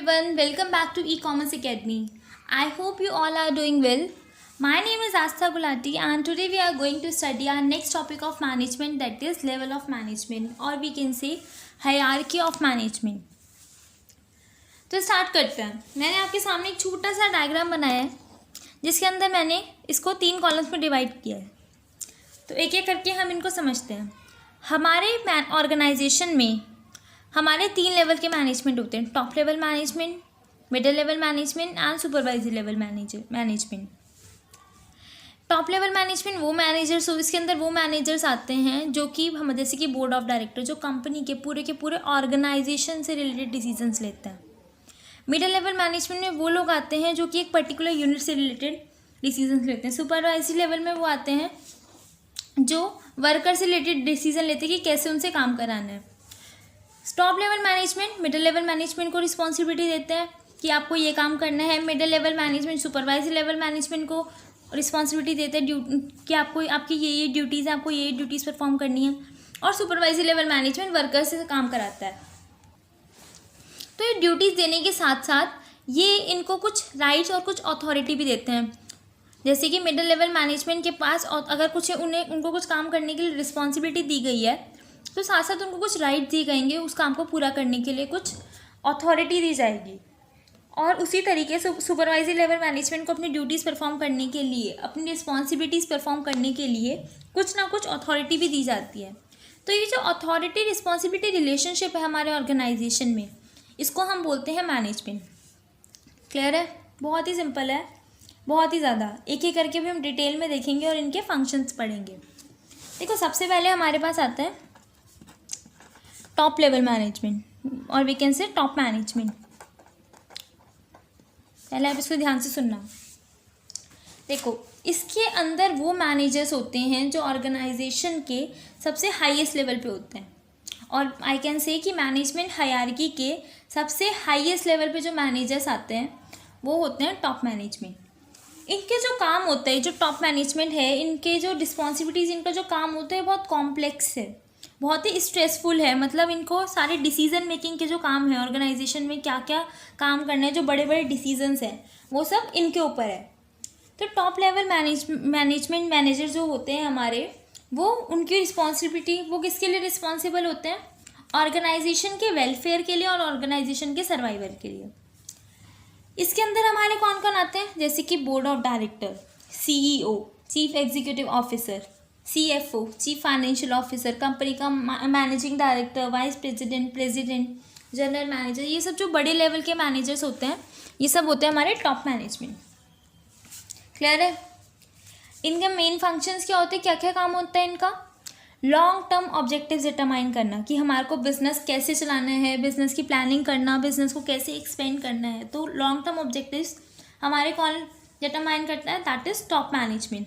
everyone, welcome back to E-Commerce Academy. I hope you all are doing well. My name is Astha Gulati and today we are going to study our next topic of management, that is level of management, or we can say hierarchy of management. तो start करते हैं। मैंने आपके सामने एक छोटा सा diagram बनाया है जिसके अंदर मैंने इसको 3 कॉलम्स में डिवाइड किया है। तो एक एक करके हम इनको समझते हैं। हमारे ऑर्गेनाइजेशन में हमारे 3 लेवल के मैनेजमेंट होते हैं, top level management, middle level management and supervisory level management. Top level management वो मैनेजर्स, इसके अंदर वो मैनेजर्स आते हैं जो कि हम जैसे कि बोर्ड ऑफ डायरेक्टर, जो कंपनी के पूरे ऑर्गेनाइजेशन से रिलेटेड डिसीजंस लेते हैं। मिडिल लेवल मैनेजमेंट में वो लोग आते हैं जो कि एक पर्टिकुलर यूनिट से रिलेटेड डिसीजंस लेते हैं। सुपरवाइजरी लेवल में वो आते हैं जो वर्कर से रिलेटेड डिसीजन लेते हैं कि कैसे उनसे काम कराना है। Top level management middle level management को रिस्पॉन्सिबिलिटी देते हैं कि आपको ये काम करना है। Middle level management supervisory level management को रिस्पॉन्सिबिलिटी देते हैं कि आपको आपकी ये ड्यूटीज़ है, आपको ये ड्यूटीज़ परफॉर्म करनी है। और सुपरवाइजरी लेवल मैनेजमेंट वर्कर से काम कराता है। तो ये ड्यूटीज़ देने के साथ साथ ये इनको कुछ राइट्स और कुछ अथॉरिटी भी देते हैं। जैसे कि मिडिल लेवल मैनेजमेंट के पास अगर उनको कुछ काम करने के लिए रिस्पॉन्सिबिलिटी दी गई है तो साथ साथ उनको कुछ राइट दिए जाएंगे, उस काम को पूरा करने के लिए कुछ अथॉरिटी दी जाएगी। और उसी तरीके से सुपरवाइजरी लेवल मैनेजमेंट को अपनी ड्यूटीज़ परफॉर्म करने के लिए, अपनी रिस्पॉन्सिबिलिटीज़ परफॉर्म करने के लिए कुछ ना कुछ अथॉरिटी भी दी जाती है। तो ये जो अथॉरिटी रिस्पॉन्सिबिलिटी रिलेशनशिप है हमारे ऑर्गेनाइजेशन में, इसको हम बोलते हैं मैनेजमेंट। क्लियर है? बहुत ही सिंपल है, बहुत ही ज़्यादा। एक एक करके भी हम डिटेल में देखेंगे और इनके फंक्शंस पढ़ेंगे। देखो, सबसे पहले हमारे पास आता है टॉप लेवल मैनेजमेंट, और we can say top management. पहले आप इसको ध्यान से सुनना। देखो, इसके अंदर वो मैनेजर्स होते हैं जो ऑर्गेनाइजेशन के सबसे हाईएस्ट लेवल पे होते हैं। और आई कैन से कि मैनेजमेंट हायरार्की के सबसे हाईएस्ट लेवल पे जो मैनेजर्स आते हैं वो होते हैं टॉप मैनेजमेंट। इनके जो काम होता है, जो टॉप मैनेजमेंट है, इनके जो रिस्पॉन्सिबिलिटीज़, इनका जो काम होता है बहुत कॉम्प्लेक्स है, बहुत ही स्ट्रेसफुल है। मतलब इनको सारे डिसीजन मेकिंग के जो काम है, ऑर्गेनाइजेशन में क्या क्या काम करना है, जो बड़े बड़े डिसीजंस हैं, वो सब इनके ऊपर है। तो टॉप लेवल मैनेजमेंट मैनेजर जो होते हैं हमारे, वो उनकी रिस्पॉन्सिबिलिटी, वो किसके लिए रिस्पॉन्सिबल होते हैं? ऑर्गेनाइजेशन के वेलफेयर के लिए और ऑर्गेनाइजेशन के सर्वाइवल के लिए। इसके अंदर हमारे कौन कौन आते हैं? जैसे कि board of director, CEO, chief executive officer, CFO, chief financial officer, company का managing director, vice president, president, general manager, ये सब जो बड़े लेवल के मैनेजर्स होते हैं, ये सब होते हैं हमारे टॉप मैनेजमेंट। क्लियर है? इनके मेन फंक्शंस क्या होते हैं, क्या क्या काम होता है इनका? लॉन्ग टर्म ऑब्जेक्टिव्स डिटरमाइन करना कि हमारे को बिजनेस कैसे चलाना है, बिजनेस की प्लानिंग करना, बिजनेस को कैसे एक्सपेंड करना है। तो लॉन्ग टर्म ऑब्जेक्टिव्स हमारे कौन डिटरमाइन करता है? That is top management.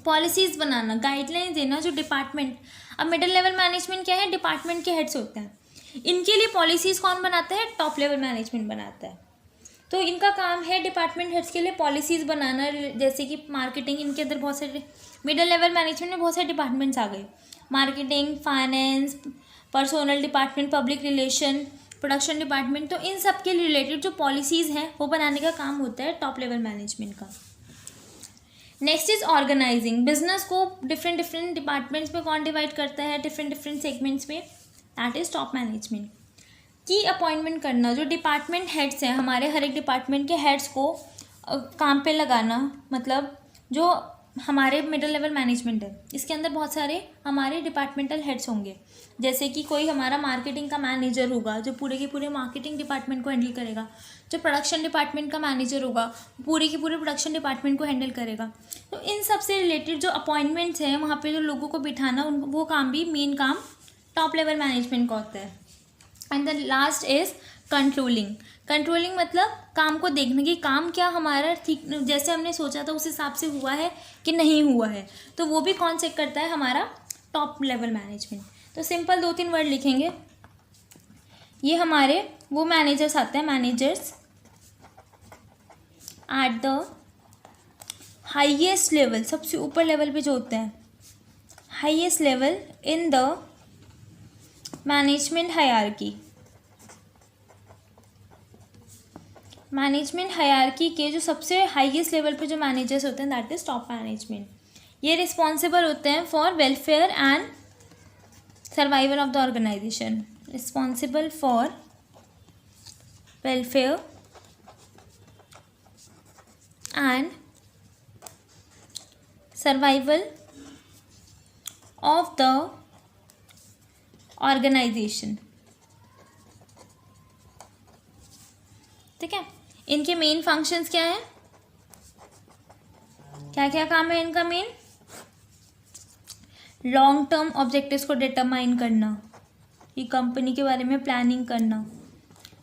Policies banana, guideline देना, जो डिपार्टमेंट, अब मिडिल लेवल मैनेजमेंट क्या है? डिपार्टमेंट के हेड्स होते हैं। इनके लिए पॉलिसीज़ कौन बनाता है? टॉप लेवल मैनेजमेंट बनाता है। तो इनका काम है डिपार्टमेंट हेड्स के लिए पॉलिसीज़ बनाना। जैसे कि मार्केटिंग, इनके अंदर बहुत सारे, मिडिल लेवल मैनेजमेंट में बहुत सारे डिपार्टमेंट्स आ गए, marketing, finance, personnel department, public relation, production department. तो इन सब के रिलेटेड जो पॉलिसीज़ हैं वो बनाने का काम होता है टॉप लेवल मैनेजमेंट का। Next is organising. बिजनेस को डिफरेंट डिपार्टमेंट्स में कौन डिवाइड करता है? डिफरेंट सेगमेंट्स में, दैट इज टॉप मैनेजमेंट। की अपॉइंटमेंट करना, जो डिपार्टमेंट हेड्स हैं हमारे, हर एक डिपार्टमेंट के हेड्स को काम पे लगाना। मतलब जो हमारे मिडिल लेवल मैनेजमेंट है, इसके अंदर बहुत सारे हमारे डिपार्टमेंटल हेड्स होंगे। जैसे कि कोई हमारा मार्केटिंग का मैनेजर होगा जो पूरे के पूरे मार्केटिंग डिपार्टमेंट को हैंडल करेगा। जो प्रोडक्शन डिपार्टमेंट का मैनेजर होगा पूरे के पूरे प्रोडक्शन डिपार्टमेंट को हैंडल करेगा। तो इन सब से रिलेटेड जो अपॉइंटमेंट्स हैं, वहाँ पे जो लोगों को बिठाना, वो काम भी मेन काम टॉप लेवल मैनेजमेंट का होता है। And the last is controlling. Controlling मतलब काम को देखना कि काम क्या हमारा ठीक जैसे हमने सोचा था उस हिसाब से हुआ है कि नहीं हुआ है। तो वो भी कौन चेक करता है? हमारा टॉप लेवल मैनेजमेंट। तो सिंपल 2-3 वर्ड लिखेंगे। ये हमारे वो मैनेजर्स आते हैं, managers at the highest level, सबसे ऊपर लेवल पे जो होते हैं, highest level in the management hierarchy. Management hierarchy के जो सबसे हाईएस्ट लेवल पे जो मैनेजर्स होते हैं दैट इज टॉप मैनेजमेंट. ये रिस्पॉन्सिबल होते हैं for welfare and survival of the organisation. Responsible for welfare and survival of the organisation. ठीक है. इनके मेन फंक्शंस क्या हैं, क्या क्या काम है इनका मेन? लॉन्ग टर्म ऑब्जेक्टिव्स को डिटरमाइन करना, ये कंपनी के बारे में प्लानिंग करना.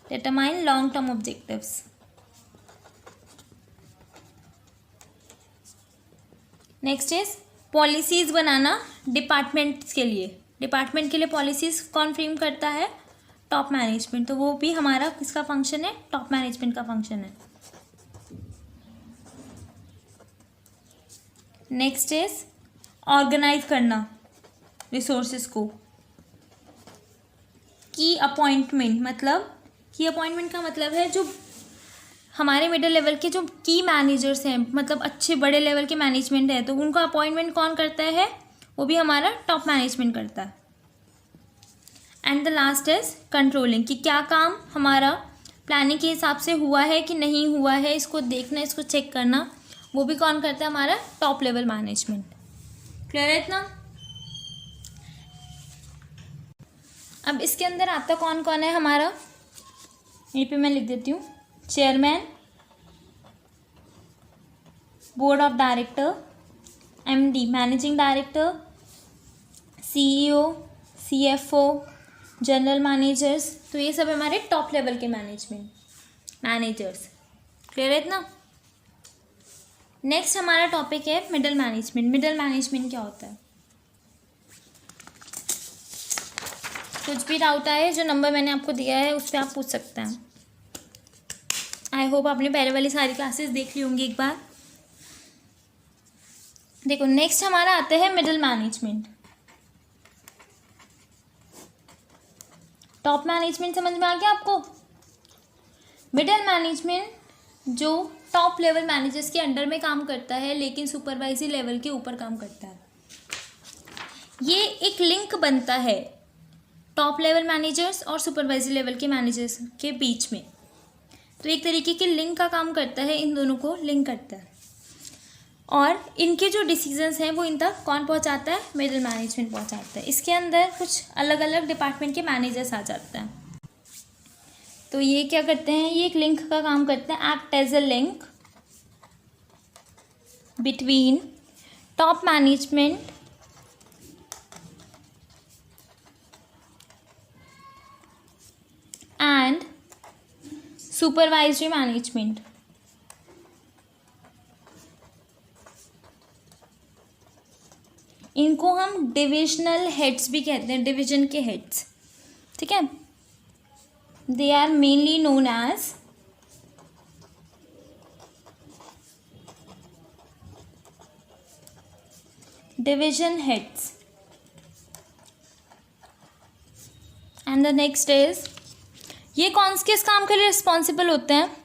Determine long term objectives. Next is policies banana departments के लिए. डिपार्टमेंट के लिए पॉलिसीज कौन फ्रेम करता है? Top management. तो वो भी हमारा किसका फंक्शन है? टॉप मैनेजमेंट का फंक्शन है. नेक्स्ट इज ऑर्गेनाइज करना रिसोर्सेज को. की अपॉइंटमेंट, मतलब की अपॉइंटमेंट का मतलब है जो हमारे मिडिल लेवल के जो की मैनेजर्स हैं, मतलब अच्छे बड़े लेवल के मैनेजमेंट है, तो उनका अपॉइंटमेंट कौन करता है? वो भी हमारा टॉप मैनेजमेंट करता है. And the last is controlling, कि क्या काम हमारा प्लानिंग के हिसाब से हुआ है कि नहीं हुआ है, इसको देखना, इसको चेक करना, वो भी कौन करता है? हमारा टॉप लेवल मैनेजमेंट. क्लियर है इतना? अब इसके अंदर आता कौन कौन है हमारा, यहीं पे मैं लिख देती हूँ. Chairman, board of director, MD managing director, CEO, CFO, general managers. तो ये सब हमारे टॉप लेवल के मैनेजर्स. क्लियर है इतना? नेक्स्ट हमारा टॉपिक है मिडिल मैनेजमेंट. मिडिल मैनेजमेंट क्या होता है? कुछ भी डाउट आए, जो नंबर मैंने आपको दिया है उस पर आप पूछ सकते हैं. आई होप आपने पहले वाली सारी क्लासेस देख ली होंगी एक बार. देखो नेक्स्ट हमारा आता है मिडिल मैनेजमेंट. टॉप मैनेजमेंट समझ में आ गया आपको? मिडिल मैनेजमेंट जो टॉप लेवल मैनेजर्स के अंडर में काम करता है, लेकिन सुपरवाइजरी लेवल के ऊपर काम करता है. ये एक लिंक बनता है टॉप लेवल मैनेजर्स और सुपरवाइजरी लेवल के मैनेजर्स के बीच में. तो एक तरीके के लिंक का काम करता है, इन दोनों को लिंक करता है. और इनके जो डिसीजंस हैं वो इन तक कौन पहुंचाता है? मिडिल मैनेजमेंट पहुंचाता है. इसके अंदर कुछ अलग अलग डिपार्टमेंट के मैनेजर्स आ जाते हैं. तो ये क्या करते हैं? ये एक लिंक का काम करते हैं. Act as a link between top management and supervisory management. इनको हम डिविजनल हेड्स भी कहते हैं, डिवीजन के हेड्स. ठीक है. They are mainly known as division heads. And the next is, ये कौन किस काम के लिए रिस्पॉन्सिबल होते हैं?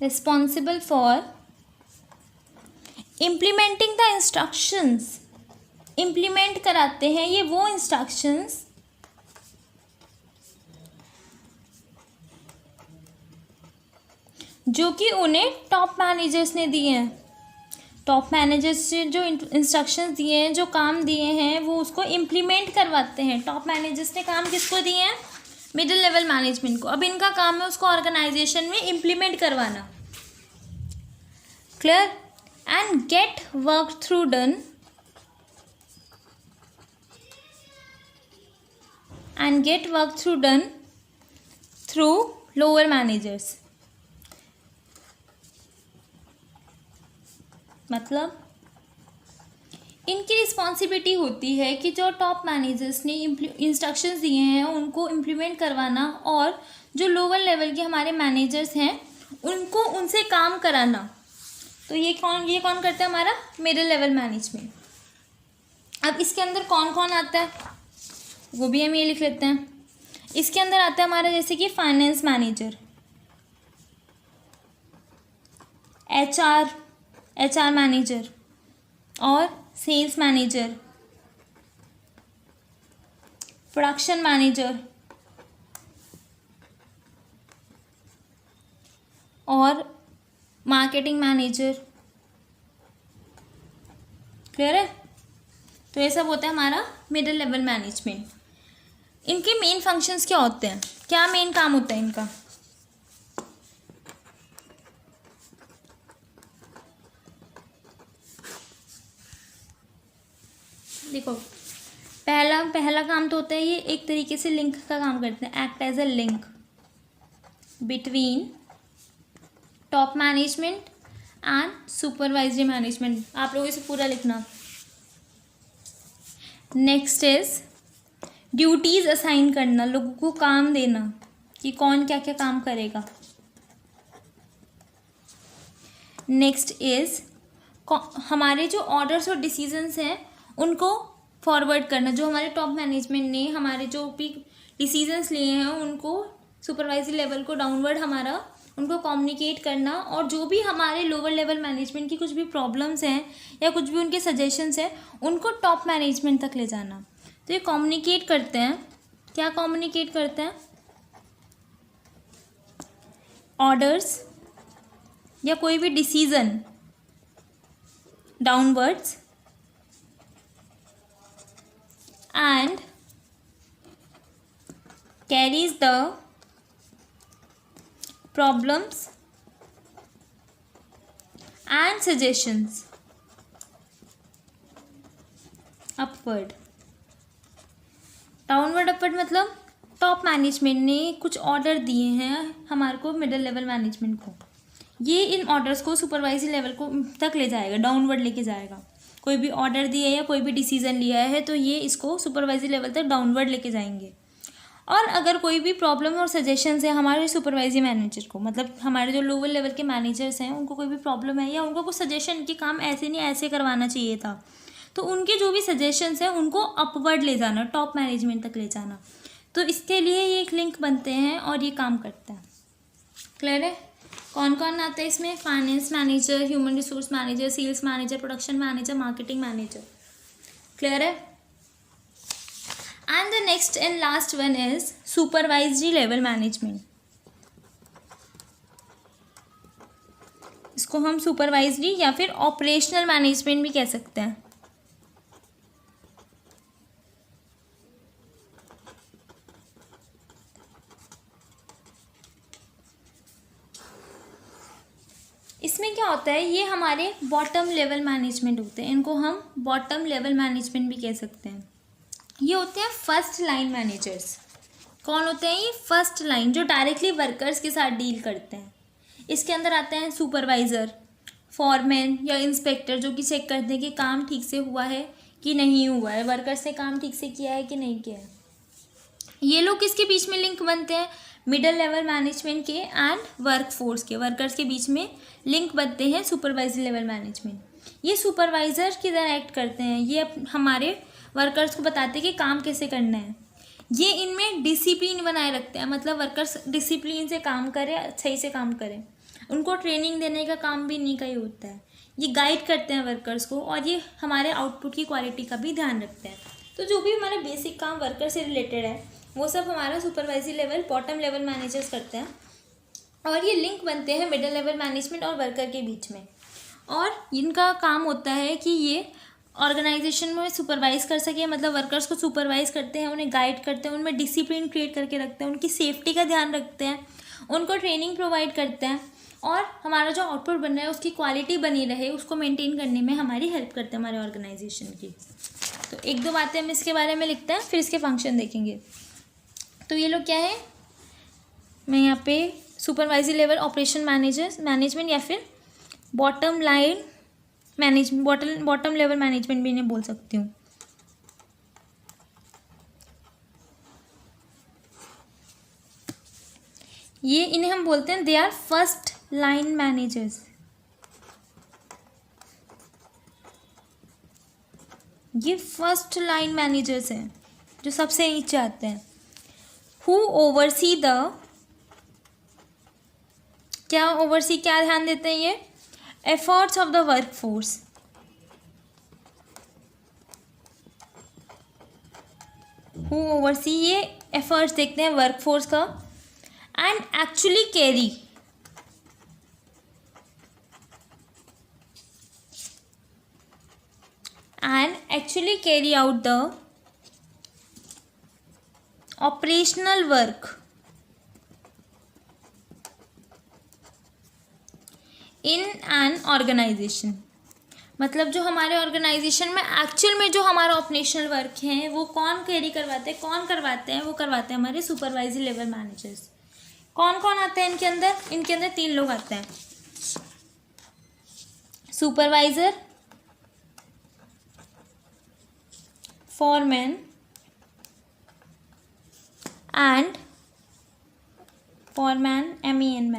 Responsible for implementing the instructions. Implement कराते हैं ये वो इंस्ट्रक्शंस जो कि उन्हें टॉप मैनेजर्स ने दिए हैं. टॉप मैनेजर्स से जो इंस्ट्रक्शंस दिए हैं, जो काम दिए हैं, वो उसको इम्प्लीमेंट करवाते हैं. टॉप मैनेजर्स ने काम किसको दिए हैं? मिडिल लेवल मैनेजमेंट को. अब इनका काम है उसको ऑर्गेनाइजेशन में इम्प्लीमेंट करवाना. Clear? And get work through done through lower managers. मतलब इनकी रिस्पॉन्सिबिलिटी होती है कि जो टॉप मैनेजर्स ने इंस्ट्रक्शंस दिए हैं उनको इम्प्लीमेंट करवाना, और जो लोअर लेवल के हमारे मैनेजर्स हैं उनको उनसे काम कराना. तो ये कौन करता है? हमारा मिडिल लेवल मैनेजमेंट. अब इसके अंदर कौन कौन आता है वो भी हम ये लिख लेते हैं. इसके अंदर आता है हमारा जैसे कि finance manager. H R manager और सेल्स मैनेजर, प्रोडक्शन मैनेजर और मार्केटिंग मैनेजर। क्लियर है? तो ये सब होता है हमारा मिडिल लेवल मैनेजमेंट। इनके मेन फंक्शंस क्या होते हैं, क्या मेन काम होता है इनका? देखो, पहला काम तो होता है, ये एक तरीके से लिंक का काम करते हैं, act as a link between top management and supervisory management. आप लोगों इसे पूरा लिखना। नेक्स्ट इज ड्यूटीज असाइन करना, लोगों को काम देना कि कौन क्या क्या काम करेगा। नेक्स्ट इज हमारे जो ऑर्डर्स और डिसीजंस हैं उनको फॉरवर्ड करना, जो हमारे टॉप मैनेजमेंट ने हमारे जो भी डिसीजंस लिए हैं उनको सुपरवाइजरी लेवल को डाउनवर्ड हमारा उनको कम्युनिकेट करना, और जो भी हमारे लोअर लेवल मैनेजमेंट की कुछ भी प्रॉब्लम्स हैं या कुछ भी उनके सजेशंस हैं उनको टॉप मैनेजमेंट तक ले जाना। तो ये कम्युनिकेट करते हैं, क्या कम्युनिकेट करते हैं? ऑर्डर्स या कोई भी decision downwards and carries the problems and suggestions upward। Downward upward मतलब टॉप मैनेजमेंट ने कुछ ऑर्डर दिए हैं हमारे को मिडिल लेवल मैनेजमेंट को, ये इन ऑर्डर्स को सुपरवाइजरी लेवल को तक ले जाएगा, डाउनवर्ड लेके जाएगा। कोई भी ऑर्डर दिया है या कोई भी डिसीजन लिया है तो ये इसको सुपरवाइजरी लेवल तक डाउनवर्ड लेके जाएंगे। और अगर कोई भी प्रॉब्लम और सजेशंस है हमारे सुपरवाइजरी मैनेजर को, मतलब हमारे जो लोअर लेवल के मैनेजर्स हैं उनको कोई भी प्रॉब्लम है या उनको कुछ सजेशन कि काम ऐसे नहीं ऐसे करवाना चाहिए था, तो उनके जो भी सजेशंस हैं उनको अपवर्ड ले जाना, टॉप मैनेजमेंट तक ले जाना। तो इसके लिए ये एक लिंक बनते हैं और ये काम करता है। क्लियर है? कौन कौन आता है इसमें? Finance manager, human resource manager, sales manager, production manager, marketing manager. Clear है? And the next and last one is supervisory level management. इसको हम सुपरवाइजरी या फिर ऑपरेशनल मैनेजमेंट भी कह सकते हैं। इसमें क्या होता है, ये हमारे बॉटम लेवल मैनेजमेंट होते हैं, इनको हम बॉटम लेवल मैनेजमेंट भी कह सकते हैं। ये होते हैं फर्स्ट लाइन मैनेजर्स। कौन होते हैं ये? फर्स्ट लाइन, जो डायरेक्टली वर्कर्स के साथ डील करते हैं। इसके अंदर आते हैं सुपरवाइज़र, फॉरमैन या इंस्पेक्टर, जो कि चेक करते हैं कि काम ठीक से हुआ है कि नहीं हुआ है, वर्कर्स ने काम ठीक से किया है कि नहीं किया है। ये लोग किसके बीच में लिंक बनते हैं? मिडिल लेवल मैनेजमेंट के एंड वर्कफोर्स के, वर्कर्स के बीच में लिंक बनते हैं सुपरवाइजरी लेवल मैनेजमेंट। ये सुपरवाइज़र की तरह एक्ट करते हैं, ये हमारे वर्कर्स को बताते हैं कि काम कैसे करना है। ये इनमें डिसिप्लिन बनाए रखते हैं, मतलब वर्कर्स डिसिप्लिन से काम करें, सही से काम करें। उनको ट्रेनिंग देने का काम भी इन्हीं का ही होता है। ये गाइड करते हैं वर्कर्स को और ये हमारे आउटपुट की क्वालिटी का भी ध्यान रखते हैं। तो जो भी हमारे बेसिक काम वर्कर से रिलेटेड है वो सब हमारा supervisory level, bottom level managers करते हैं, और ये लिंक बनते हैं मिडिल लेवल मैनेजमेंट और वर्कर के बीच में। और इनका काम होता है कि ये ऑर्गेनाइजेशन में सुपरवाइज कर सके, मतलब वर्कर्स को सुपरवाइज करते हैं, उन्हें गाइड करते हैं, उनमें डिसिप्लिन क्रिएट करके रखते हैं, उनकी सेफ्टी का ध्यान रखते हैं, उनको ट्रेनिंग प्रोवाइड करते हैं, और हमारा जो आउटपुट बन रहा है उसकी क्वालिटी बनी रहे उसको मेंटेन करने में हमारी हेल्प करते हैं हमारे ऑर्गेनाइजेशन की। तो एक दो बातें हम इसके बारे में लिखते हैं, फिर इसके फंक्शन देखेंगे। तो ये लोग क्या है, मैं यहाँ पे सुपरवाइजरी लेवल ऑपरेशन मैनेजमेंट या फिर bottom line management, bottom level management भी इन्हें बोल सकती हूँ। ये इन्हें हम बोलते हैं they are first line managers. ये फर्स्ट लाइन मैनेजर्स हैं जो सबसे नीचे आते हैं। हु ओवरसी द, क्या ओवरसी, क्या ध्यान देते हैं ये? Efforts of the workforce, who oversee, ये एफर्ट्स देखते हैं वर्क फोर्स का, and actually carry, out the operational work in an organisation. मतलब जो हमारे ऑर्गेनाइजेशन में एक्चुअल में जो हमारा ऑपरेशनल वर्क है वो कौन कैरी करवाते हैं, कौन करवाते हैं, वो करवाते हैं हमारे सुपरवाइजरी लेवल मैनेजर्स। कौन कौन आते हैं इनके अंदर? इनके अंदर 3 लोग आते हैं, supervisor, foreman and MEN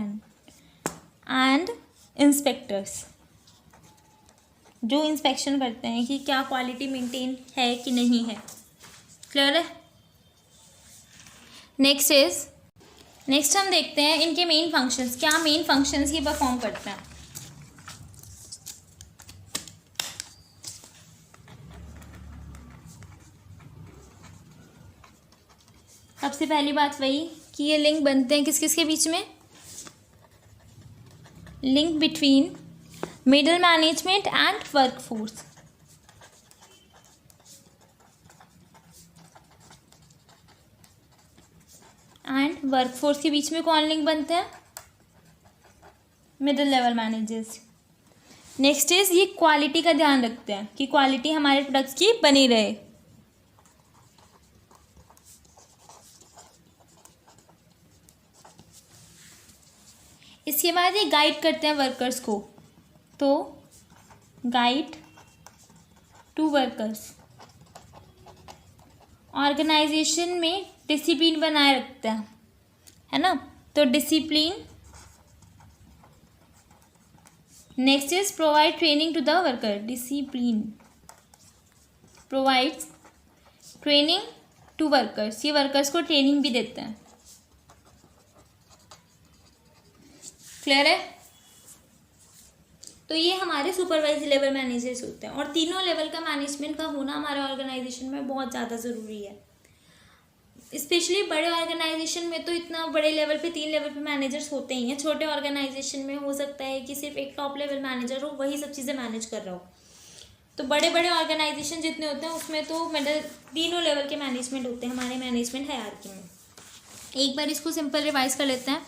and inspectors, जो इंस्पेक्शन करते हैं कि क्या क्वालिटी मेंटेन है कि नहीं है। क्लियर है? नेक्स्ट हम देखते हैं इनके मेन फंक्शंस, क्या मेन फंक्शंस ये परफॉर्म करते हैं। सबसे पहली बात वही कि ये लिंक बनते हैं किस किस के बीच में, link between middle management and work force. And work force के बीच में कौन लिंक बनते हैं? Middle level managers. Next is ये क्वालिटी का ध्यान रखते हैं कि क्वालिटी हमारे प्रोडक्ट्स की बनी रहे। इसके बाद ये गाइड करते हैं वर्कर्स को, तो गाइड टू वर्कर्स, ऑर्गेनाइजेशन में डिसिप्लिन बनाए रखते हैं, है ना, तो discipline. Next is provide training to the worker, discipline provides training to workers, ये वर्कर्स को ट्रेनिंग भी देते हैं। क्लियर है? तो ये हमारे सुपरवाइजरी लेवल मैनेजर्स होते हैं, और तीनों लेवल का मैनेजमेंट का होना हमारे ऑर्गेनाइजेशन में बहुत ज़्यादा ज़रूरी है। स्पेशली बड़े ऑर्गेनाइजेशन में तो इतना बड़े लेवल पे 3 लेवल पे मैनेजर्स होते ही हैं। छोटे ऑर्गेनाइजेशन में हो सकता है कि सिर्फ एक टॉप लेवल मैनेजर हो, वही सब चीज़ें मैनेज कर रहा हो। तो बड़े बड़े ऑर्गेनाइजेशन जितने होते हैं उसमें तो मिडिल तीनों लेवल के मैनेजमेंट होते हैं हमारे मैनेजमेंट हायरार्की में। एक बार इसको सिंपल रिवाइज कर लेते हैं।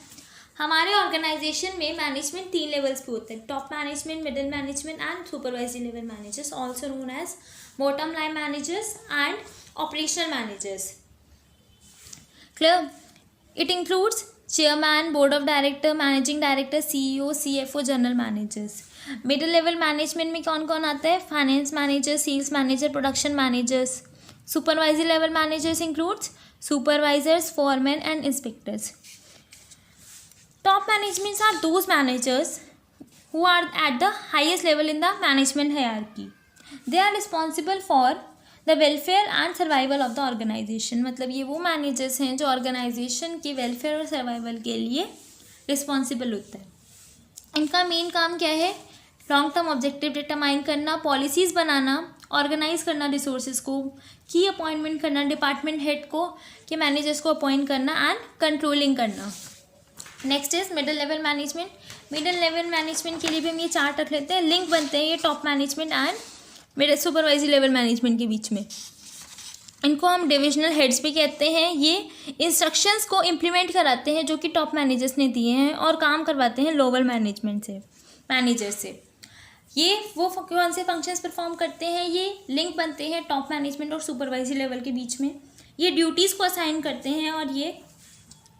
हमारे ऑर्गेनाइजेशन में मैनेजमेंट 3 लेवल्स पे होते हैं, top management, middle management and supervisory level managers, also known as bottom line managers and operational managers. Clear? It includes chairman, board of director, managing director, CEO, CFO, general managers. Middle level management में कौन कौन आता है? Finance manager, sales manager, production managers. Supervisory level managers includes supervisors, foreman and inspectors. Top managements are those managers who are at the highest level in the management hierarchy. They are responsible for the welfare and survival of the organization. मतलब ये वो managers हैं जो organisation के welfare और survival के लिए responsible होता है। इनका मेन काम क्या है? लॉन्ग टर्म ऑब्जेक्टिव डिटरमाइन करना, पॉलिसीज़ बनाना, ऑर्गेनाइज करना रिसोर्सेज को, की अपॉइंटमेंट करना डिपार्टमेंट हेड को, के मैनेजर्स को अपॉइंट करना एंड कंट्रोलिंग करना। Next is middle level management. Middle level management के लिए भी हम ये चार्ट रख लेते हैं, लिंक बनते हैं ये top management and middle supervisory level management के बीच में। इनको हम डिविजनल हेड्स भी कहते हैं। ये इंस्ट्रक्शंस को इम्प्लीमेंट कराते हैं जो कि टॉप मैनेजर्स ने दिए हैं, और काम करवाते हैं लोअर मैनेजमेंट से, मैनेजर से। ये वो कौन से फंक्शंस परफॉर्म करते हैं? ये लिंक बनते हैं टॉप मैनेजमेंट और सुपरवाइजरी लेवल के बीच में। ये ड्यूटीज़ को असाइन करते हैं, और ये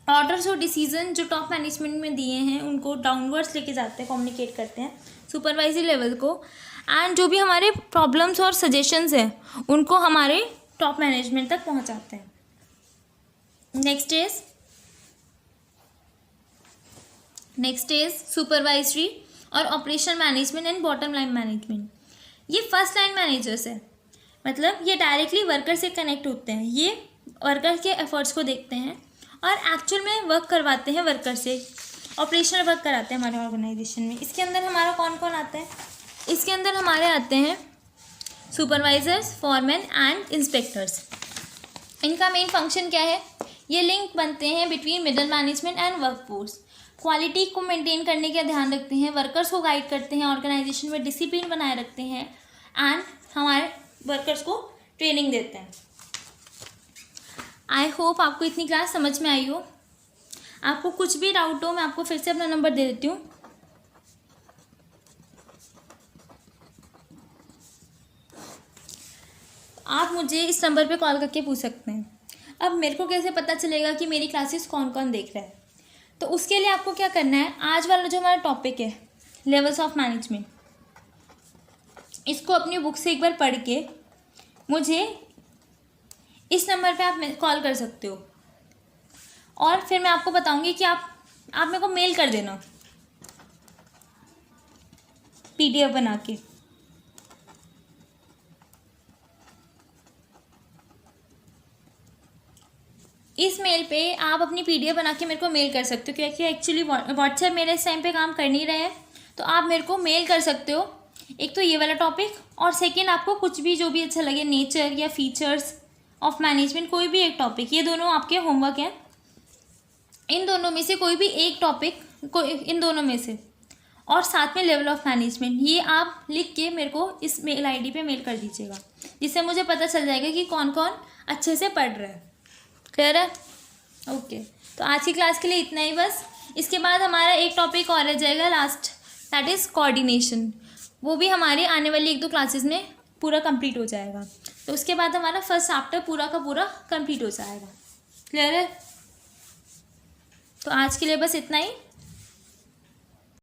ऑर्डर्स और डिसीजन जो टॉप मैनेजमेंट में दिए हैं उनको डाउनवर्ड्स लेके जाते हैं, कम्युनिकेट करते हैं सुपरवाइजरी लेवल को, एंड जो भी हमारे प्रॉब्लम्स और सजेशंस हैं उनको हमारे टॉप मैनेजमेंट तक पहुंचाते हैं। नेक्स्ट इज सुपरवाइजरी और operation management and bottom line management. ये फर्स्ट लाइन मैनेजर्स है, मतलब ये डायरेक्टली वर्कर से कनेक्ट होते हैं। ये वर्कर के एफर्ट्स को देखते हैं और एक्चुअल में वर्क करवाते हैं वर्कर से, ऑपरेशनल वर्क कराते हैं हमारे ऑर्गेनाइजेशन में। इसके अंदर हमारा कौन कौन आता है? इसके अंदर हमारे आते हैं सुपरवाइजर्स, फॉरमैन एंड इंस्पेक्टर्स। इनका मेन फंक्शन क्या है? ये लिंक बनते हैं between middle management and workforce. Quality को मेंटेन करने का ध्यान रखते हैं, वर्कर्स को गाइड करते हैं, ऑर्गेनाइजेशन में डिसिप्लिन बनाए रखते हैं एंड हमारे वर्कर्स को ट्रेनिंग देते हैं। आई होप आपको इतनी क्लास समझ में आई हो। आपको कुछ भी डाउट हो मैं आपको फिर से अपना नंबर दे देती हूँ। आप मुझे इस नंबर पे कॉल करके पूछ सकते हैं। अब मेरे को कैसे पता चलेगा कि मेरी क्लासेस कौन कौन देख रहा है? तो उसके लिए आपको क्या करना है, आज वाला जो हमारा टॉपिक है लेवल्स ऑफ मैनेजमेंट, इसको अपनी बुक से एक बार पढ़ के मुझे इस नंबर पे आप कॉल कर सकते हो और फिर मैं आपको बताऊंगी कि आप मेरे को मेल कर देना PDF बना के। इस मेल पे आप अपनी PDF बना के मेरे को मेल कर सकते हो, क्योंकि एक्चुअली व्हाट्सएप मेरे इस टाइम पे काम कर नहीं रहे हैं, तो आप मेरे को मेल कर सकते हो। एक तो ये वाला टॉपिक, और सेकंड आपको कुछ भी जो भी अच्छा लगे, नेचर या फीचर्स ऑफ मैनेजमेंट, कोई भी एक टॉपिक, ये दोनों आपके होमवर्क हैं। इन दोनों में से कोई भी एक टॉपिक, इन दोनों में से, और साथ में लेवल ऑफ मैनेजमेंट, ये आप लिख के मेरे को इस मेल ID पे मेल कर दीजिएगा, जिससे मुझे पता चल जाएगा कि कौन कौन अच्छे से पढ़ रहा है। क्लियर है? ओके, तो आज की क्लास के लिए इतना ही बस। इसके बाद हमारा एक टॉपिक और रह जाएगा लास्ट, दैट इज़ कोऑर्डिनेशन। वो भी हमारी आने वाली 1-2 क्लासेस में पूरा कंप्लीट हो जाएगा। तो उसके बाद हमारा फर्स्ट चैप्टर पूरा का पूरा कंप्लीट हो जाएगा। क्लियर है? तो आज के लिए बस इतना ही।